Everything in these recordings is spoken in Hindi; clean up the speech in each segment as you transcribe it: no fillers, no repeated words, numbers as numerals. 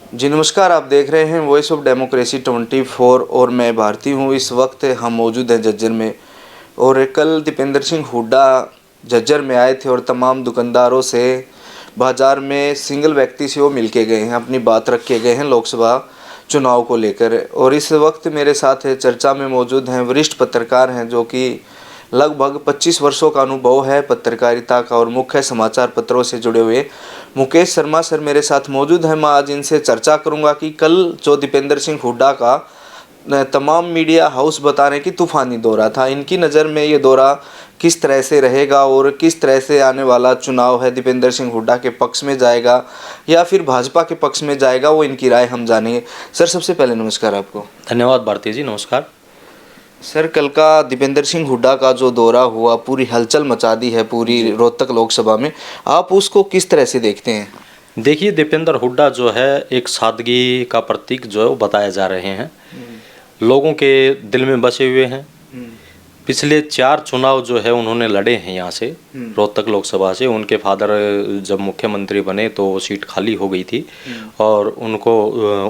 जी नमस्कार, आप देख रहे हैं वॉइस ऑफ डेमोक्रेसी 24 और मैं भारती हूँ। इस वक्त हम मौजूद हैं झज्जर में और कल दीपेंद्र सिंह हुड्डा झज्जर में आए थे और तमाम दुकानदारों से बाज़ार में सिंगल व्यक्ति से वो मिल के गए हैं, अपनी बात रख के गए हैं लोकसभा चुनाव को लेकर। और इस वक्त मेरे साथ चर्चा में मौजूद हैं वरिष्ठ पत्रकार हैं जो कि लगभग 25 वर्षों का अनुभव है पत्रकारिता का और मुख्य समाचार पत्रों से जुड़े हुए मुकेश शर्मा सर मेरे साथ मौजूद हैं। मैं आज इनसे चर्चा करूंगा कि कल जो दीपेंद्र सिंह हुड्डा का तमाम मीडिया हाउस बता रहे हैं कि तूफानी दौरा था, इनकी नज़र में ये दौरा किस तरह से रहेगा और किस तरह से आने वाला चुनाव है दीपेंद्र सिंह हुड्डा के पक्ष में जाएगा या फिर भाजपा के पक्ष में जाएगा, वो इनकी राय हम जानेंगे। सर सबसे पहले नमस्कार आपको। धन्यवाद भारती जी, नमस्कार। सर कल का दीपेंद्र सिंह हुड्डा का जो दौरा हुआ पूरी हलचल मचा दी है पूरी रोहतक लोकसभा में, आप उसको किस तरह से देखते हैं? देखिए, दीपेंद्र हुड्डा जो है एक सादगी का प्रतीक जो है वो बताए जा रहे हैं, लोगों के दिल में बसे हुए हैं। पिछले 4 चुनाव जो है उन्होंने लड़े हैं यहाँ से रोहतक लोकसभा से। उनके फादर जब मुख्यमंत्री बने तो सीट खाली हो गई थी और उनको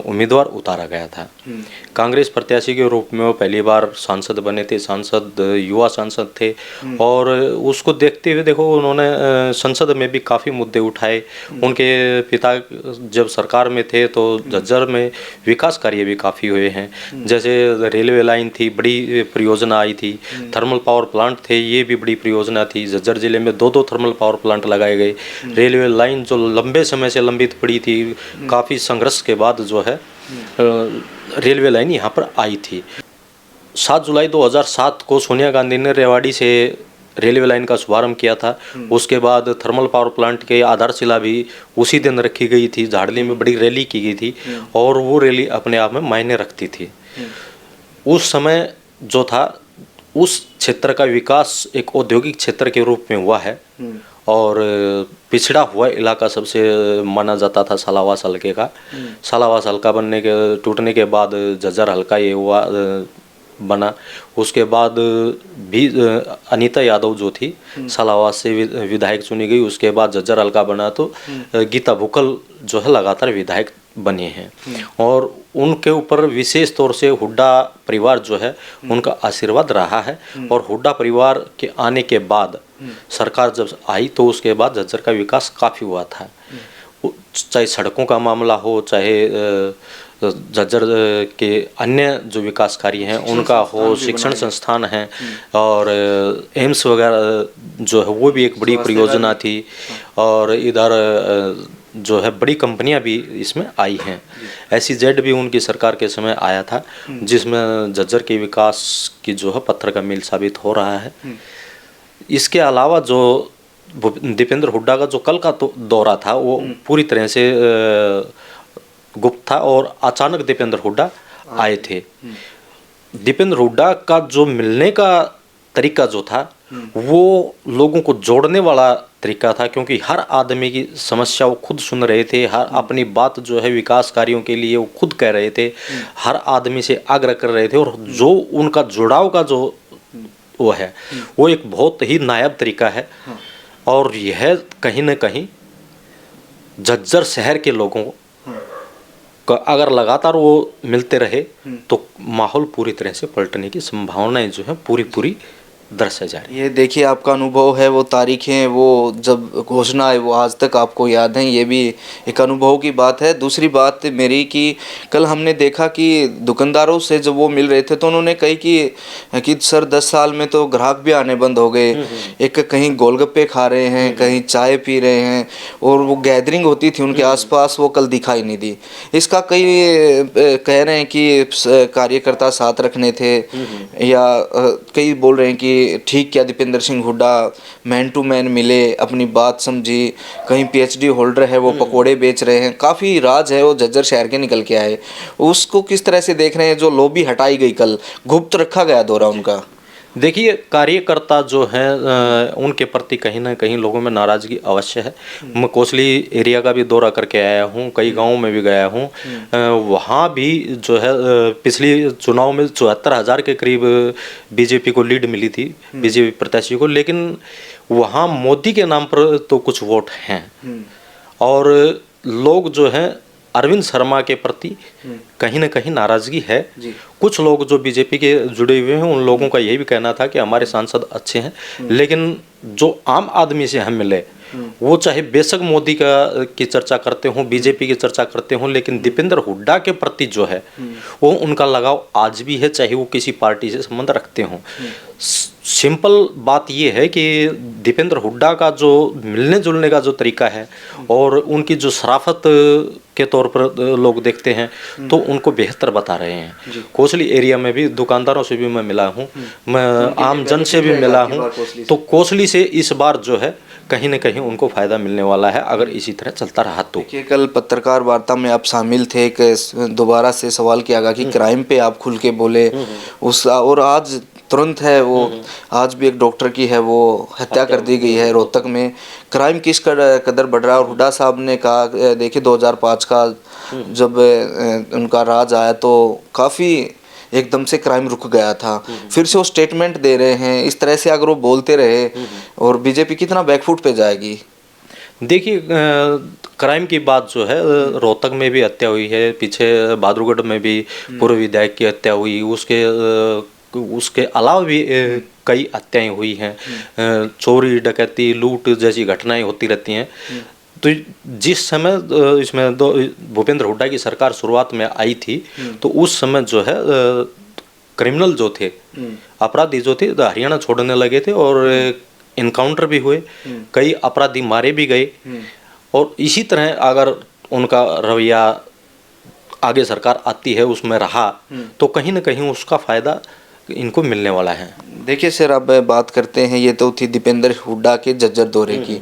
उम्मीदवार उतारा गया था। कांग्रेस प्रत्याशी के रूप में वो पहली बार सांसद बने थे, सांसद युवा सांसद थे और उसको देखते हुए देखो उन्होंने संसद में भी काफ़ी मुद्दे उठाए। उनके पिता जब सरकार में थे तो झज्जर में विकास कार्य भी काफ़ी हुए हैं, जैसे रेलवे लाइन थी, बड़ी परियोजना आई थी। थर्मल पावर प्लांट थे, ये भी बड़ी परियोजना थी। झज्जर जिले में 2 थर्मल पावर प्लांट लगाए गए। रेलवे लाइन जो लंबे समय से लंबित पड़ी थी, काफ़ी संघर्ष के बाद जो है रेलवे लाइन यहाँ पर आई थी। 7 जुलाई 2007 को सोनिया गांधी ने रेवाड़ी से रेलवे लाइन का शुभारंभ किया था। उसके बाद थर्मल पावर प्लांट के आधारशिला भी उसी दिन रखी गई थी। झाड़ली में बड़ी रैली की गई थी और वो रैली अपने आप में मायने रखती थी। उस समय जो था उस क्षेत्र का विकास एक औद्योगिक क्षेत्र के रूप में हुआ है और पिछड़ा हुआ इलाका सबसे माना जाता था सालावास हलके का। सालावास हलका टूटने के बाद झज्जर हलका ये हुआ बना। उसके बाद भी अनीता यादव जो थी सालावास से विधायक चुनी गई। उसके बाद झज्जर हलका बना तो गीता भुक्कल जो है लगातार विधायक बने हैं और उनके ऊपर विशेष तौर से हुड्डा परिवार जो है उनका आशीर्वाद रहा है। और हुड्डा परिवार के आने के बाद सरकार जब आई तो उसके बाद झज्जर का विकास काफ़ी हुआ था, चाहे सड़कों का मामला हो, चाहे झज्जर के अन्य जो विकास कार्य हैं उनका हो, शिक्षण संस्थान हैं और एम्स वगैरह जो है वो भी एक बड़ी परियोजना थी। और इधर जो है बड़ी कंपनियां भी इसमें आई हैं। SEZ भी उनकी सरकार के समय आया था जिसमें झज्जर के विकास की जो है पत्थर का मील साबित हो रहा है। इसके अलावा जो दीपेंद्र हुड्डा का जो कल का दौरा था वो पूरी तरह से गुप्त था और अचानक दीपेंद्र हुड्डा आए थे। दीपेंद्र हुड्डा का जो मिलने का तरीका जो था वो लोगों को जोड़ने वाला तरीका था, क्योंकि हर आदमी की समस्या वो खुद सुन रहे थे। हर अपनी बात जो है विकास कार्यों के लिए वो खुद कह रहे थे, हर आदमी से आग्रह कर रहे थे और जो उनका जुड़ाव का जो वो है वो एक बहुत ही नायाब तरीका है। और यह कहीं ना कहीं झज्जर शहर के लोगों को अगर लगातार वो मिलते रहे तो माहौल पूरी तरह से पलटने की संभावनाएं जो है पूरी दर्शाई जा रही है। ये देखिए आपका अनुभव है, वो तारीखें वो जब घोषणा है वो आज तक आपको याद हैं, ये भी एक अनुभव की बात है। दूसरी बात मेरी कि कल हमने देखा कि दुकानदारों से जब वो मिल रहे थे तो उन्होंने कही कि सर 10 साल में तो ग्राहक भी आने बंद हो गए। एक कहीं गोलगप्पे खा रहे हैं, कहीं चाय पी रहे हैं और वो गैदरिंग होती थी उनके आसपास वो कल दिखाई नहीं दी। इसका कई कह रहे हैं कि कार्यकर्ता साथ रखने थे या कई बोल रहे हैं कि ठीक क्या Deepender Singh Hooda man to man मिले, अपनी बात समझी। कहीं PhD होल्डर है वो पकोड़े बेच रहे हैं, काफ़ी राज है वो झज्जर शहर के निकल के आए। उसको किस तरह से देख रहे हैं जो लॉबी हटाई गई, कल गुप्त रखा गया दौरा उनका? देखिए, कार्यकर्ता जो हैं उनके प्रति कहीं ना कहीं लोगों में नाराज़गी अवश्य है। मैं कोसली एरिया का भी दौरा करके आया हूँ, कई गांवों में भी गया हूँ। वहाँ भी जो है पिछली चुनाव में 74,000 के करीब बीजेपी को लीड मिली थी, बीजेपी प्रत्याशी को। लेकिन वहाँ मोदी के नाम पर तो कुछ वोट हैं और लोग जो हैं अरविंद शर्मा के प्रति कहीं ना कहीं नाराजगी है। जी। कुछ लोग जो बीजेपी के जुड़े हुए हैं उन लोगों का यही भी कहना था कि हमारे सांसद अच्छे हैं, लेकिन जो आम आदमी से हम मिले वो चाहे बेशक मोदी की चर्चा करते हों, बीजेपी की चर्चा करते हों, लेकिन दीपेंद्र हुड्डा के प्रति जो है वो उनका लगाव आज भी है, चाहे वो किसी पार्टी से संबंध रखते हों। सिंपल बात ये है कि दीपेंद्र हुड्डा का जो मिलने जुलने का जो तरीका है और उनकी जो शराफत के तौर पर लोग देखते हैं तो उनको बेहतर बता रहे हैं। कोसली एरिया में भी दुकानदारों से भी मैं मिला हूँ, मैं आम जन से भी मिला हूँ, तो कोसली से इस बार जो है कहीं न कहीं उनको फ़ायदा मिलने वाला है अगर इसी तरह चलता रहा तो। देखिए, कल पत्रकार वार्ता में आप शामिल थे, एक दोबारा से सवाल किया गया कि क्राइम पे आप खुल के बोले उस, और आज तुरंत है वो आज भी एक डॉक्टर की है वो हत्या कर दी गई है रोहतक में। क्राइम किस कदर बढ़ रहा है। और हुड्डा साहब ने कहा, देखिए 2005 का जब उनका राज आया तो काफ़ी एकदम से क्राइम रुक गया था, फिर से वो स्टेटमेंट दे रहे हैं। इस तरह से अगर वो बोलते रहे और बीजेपी कितना बैकफुट पे जाएगी। देखिए, क्राइम की बात जो है, रोहतक में भी हत्या हुई है, पीछे बहादुरगढ़ में भी पूर्व विधायक की हत्या हुई, उसके अलावा भी कई हत्याएं हुई हैं, चोरी डकैती लूट जैसी घटनाएं होती रहती हैं। तो जिस समय इसमें भूपेंद्र हुड्डा की सरकार शुरुआत में आई थी तो उस समय जो है क्रिमिनल जो थे, अपराधी जो थे हरियाणा छोड़ने लगे थे और इनकाउंटर भी हुए, कई अपराधी मारे भी गए। और इसी तरह अगर उनका रवैया आगे सरकार आती है उसमें रहा तो कहीं ना कहीं उसका फ़ायदा इनको मिलने वाला है। देखिए सर, अब बात करते हैं, ये तो थी दीपेंद्र हुड्डा के झज्जर दौरे की।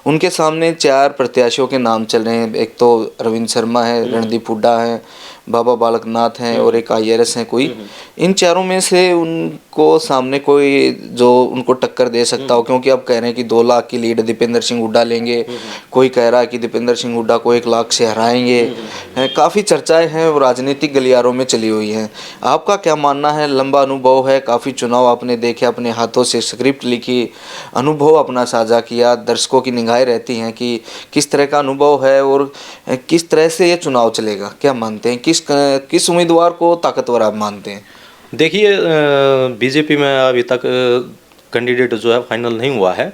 उनके सामने 4 प्रत्याशियों के नाम चल रहे हैं। एक तो अरविंद शर्मा है, रणदीप हुड्डा है, बाबा बालकनाथ हैं और एक IRS हैं कोई। इन चारों में से उनको सामने कोई जो उनको टक्कर दे सकता हो, क्योंकि अब कह रहे हैं कि 2 लाख की लीड दीपेंद्र सिंह हुड्डा लेंगे, कोई कह रहा है कि दीपेंद्र सिंह हुड्डा को 1 लाख से हराएंगे। काफ़ी चर्चाएं हैं और राजनीतिक गलियारों में चली हुई हैं। आपका क्या मानना है? लंबा अनुभव है, काफ़ी चुनाव आपने देखे, अपने हाथों से स्क्रिप्ट लिखी, अनुभव अपना साझा किया, दर्शकों की निगाहें रहती हैं कि किस तरह का अनुभव है और किस तरह से ये चुनाव चलेगा। क्या मानते हैं, किस उम्मीदवार को ताकतवर आप मानते हैं? देखिए, बीजेपी में अभी तक कैंडिडेट जो है फाइनल नहीं हुआ है।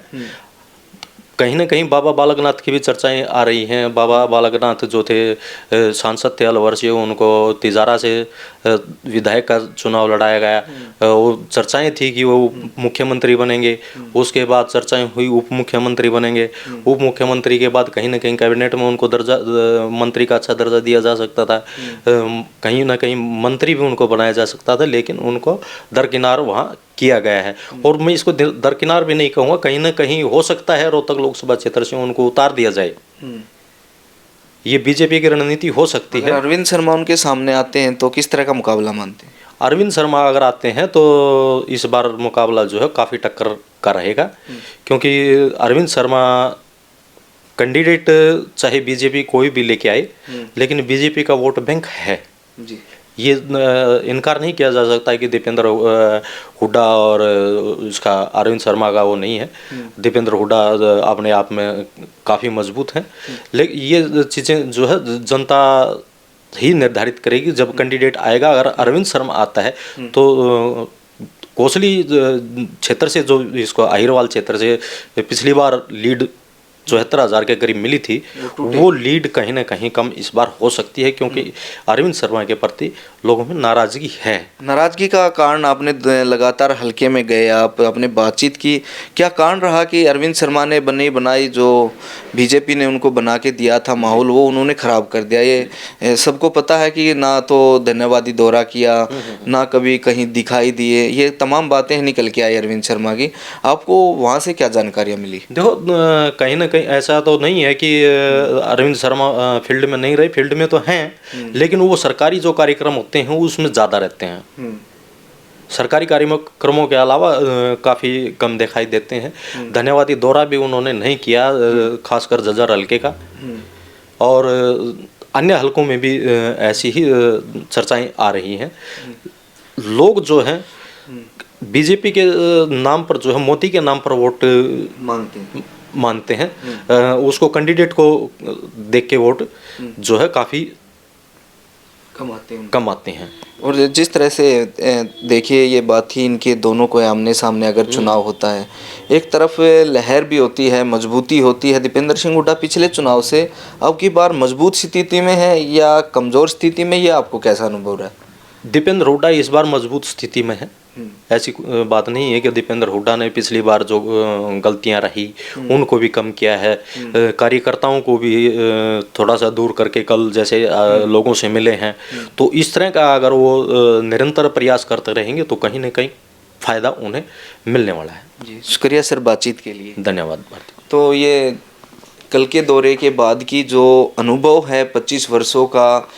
कहीं ना कहीं बाबा बालकनाथ की भी चर्चाएं आ रही हैं। बाबा बालकनाथ जो थे सांसद थे अलवर से, उनको तिजारा से विधायक का चुनाव लड़ाया गया। वो चर्चाएं थी कि वो मुख्यमंत्री बनेंगे, उसके बाद चर्चाएं हुई उप मुख्यमंत्री बनेंगे, उप मुख्यमंत्री के बाद कहीं ना कहीं कैबिनेट में उनको दर्जा मंत्री का अच्छा दर्जा दिया जा सकता था, कहीं ना कहीं मंत्री भी उनको बनाया जा सकता था, लेकिन उनको दरकिनार वहाँ किया गया है। और मैं इसको दरकिनार भी नहीं कहूँगा, कहीं ना कहीं हो सकता है रोहतक लोकसभा क्षेत्र से उनको उतार दिया जाए। ये बीजेपी की रणनीति हो सकती है। अरविंद शर्मा उनके सामने आते हैं तो किस तरह का मुकाबला मानते हैं? अरविंद शर्मा अगर आते हैं तो इस बार मुकाबला जो है काफ़ी टक्कर का रहेगा, क्योंकि अरविंद शर्मा कैंडिडेट चाहे बीजेपी कोई भी लेके आए, लेकिन बीजेपी का वोट बैंक है जी। ये इनकार नहीं किया जा सकता है कि दीपेंद्र हुड्डा और इसका अरविंद शर्मा का वो नहीं है। दीपेंद्र हुड्डा अपने आप में काफ़ी मजबूत हैं, लेकिन ये चीज़ें जो है जनता ही निर्धारित करेगी जब कैंडिडेट आएगा। अगर अरविंद शर्मा आता है तो कोसली क्षेत्र से जो इसको अहिरवाल क्षेत्र से पिछली बार लीड 74,000 के करीब मिली थी, वो लीड कहीं ना कहीं कम इस बार हो सकती है, क्योंकि अरविंद शर्मा के प्रति लोगों में नाराजगी है। नाराजगी का कारण आपने लगातार हल्के में गए, आपने बातचीत की, क्या कारण रहा कि अरविंद शर्मा ने बनाई जो बीजेपी ने उनको बना के दिया था माहौल, वो उन्होंने ख़राब कर दिया? ये सबको पता है कि ना तो धन्यवादी दौरा किया, ना कभी कहीं दिखाई दिए, ये तमाम बातें निकल के आई अरविंद शर्मा की। आपको वहाँ से क्या जानकारियाँ मिली? देखो, कहीं ना कहीं ऐसा तो नहीं है कि अरविंद शर्मा फील्ड में नहीं रहे, फील्ड में तो हैं, लेकिन वो सरकारी जो कार्यक्रम होते हैं उसमें ज़्यादा रहते हैं। सरकारी कार्यक्रमों के अलावा काफ़ी कम दिखाई देते हैं। धन्यवादी दौरा भी उन्होंने नहीं किया, खासकर झज्जर हल्के का, और अन्य हलकों में भी ऐसी ही चर्चाएं आ रही हैं। लोग जो हैं बीजेपी के नाम पर जो है मोदी के नाम पर वोट मानते हैं, उसको कैंडिडेट को देख के वोट जो है काफ़ी कम आते हैं। और जिस तरह से देखिए ये बात थी इनके दोनों को आमने सामने अगर चुनाव होता है, एक तरफ लहर भी होती है, मजबूती होती है। दीपेंद्र सिंह हुड्डा पिछले चुनाव से अब की बार मजबूत स्थिति में है या कमज़ोर स्थिति में, ये आपको कैसा अनुभव रहा है? दीपेंद्र हुड्डा इस बार मजबूत स्थिति में है। ऐसी बात नहीं है कि दीपेंद्र हुड्डा ने पिछली बार जो गलतियां रही उनको भी कम किया है, कार्यकर्ताओं को भी थोड़ा सा दूर करके कल जैसे लोगों से मिले हैं, तो इस तरह का अगर वो निरंतर प्रयास करते रहेंगे तो कहीं ना कहीं फ़ायदा उन्हें मिलने वाला है। जी, शुक्रिया सर बातचीत के लिए। धन्यवाद भारती। तो ये कल के दौरे के बाद की जो अनुभव है 25 वर्षों का,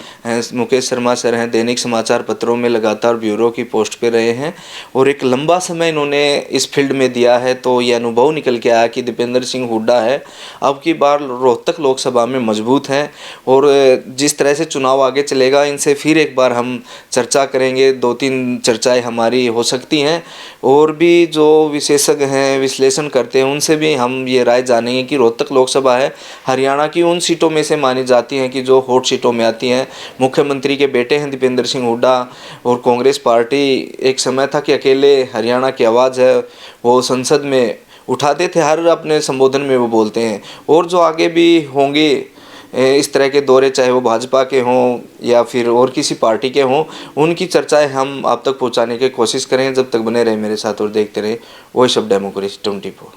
मुकेश शर्मा सर हैं, दैनिक समाचार पत्रों में लगातार ब्यूरो की पोस्ट पे रहे हैं और एक लंबा समय इन्होंने इस फील्ड में दिया है, तो ये अनुभव निकल के आया कि दीपेंद्र सिंह हुड्डा है अब की बार रोहतक लोकसभा में मजबूत हैं। और जिस तरह से चुनाव आगे चलेगा इनसे फिर एक बार हम चर्चा करेंगे, 2-3 चर्चाएँ हमारी हो सकती हैं और भी जो विशेषज्ञ हैं, विश्लेषण करते हैं, उनसे भी हम ये राय जानेंगे कि रोहतक लोकसभा है हरियाणा की उन सीटों में से मानी जाती हैं कि जो हॉट सीटों में आती हैं। मुख्यमंत्री के बेटे हैं दीपेंद्र सिंह हुड्डा और कांग्रेस पार्टी एक समय था कि अकेले हरियाणा की आवाज़ है वो संसद में उठाते थे, हर अपने संबोधन में वो बोलते हैं। और जो आगे भी होंगे इस तरह के दौरे, चाहे वो भाजपा के हों या फिर और किसी पार्टी के हों, उनकी चर्चाएं हम आप तक पहुंचाने की कोशिश करें। जब तक बने रहे मेरे साथ और देखते रहे वॉइस ऑफ डेमोक्रेसी 24।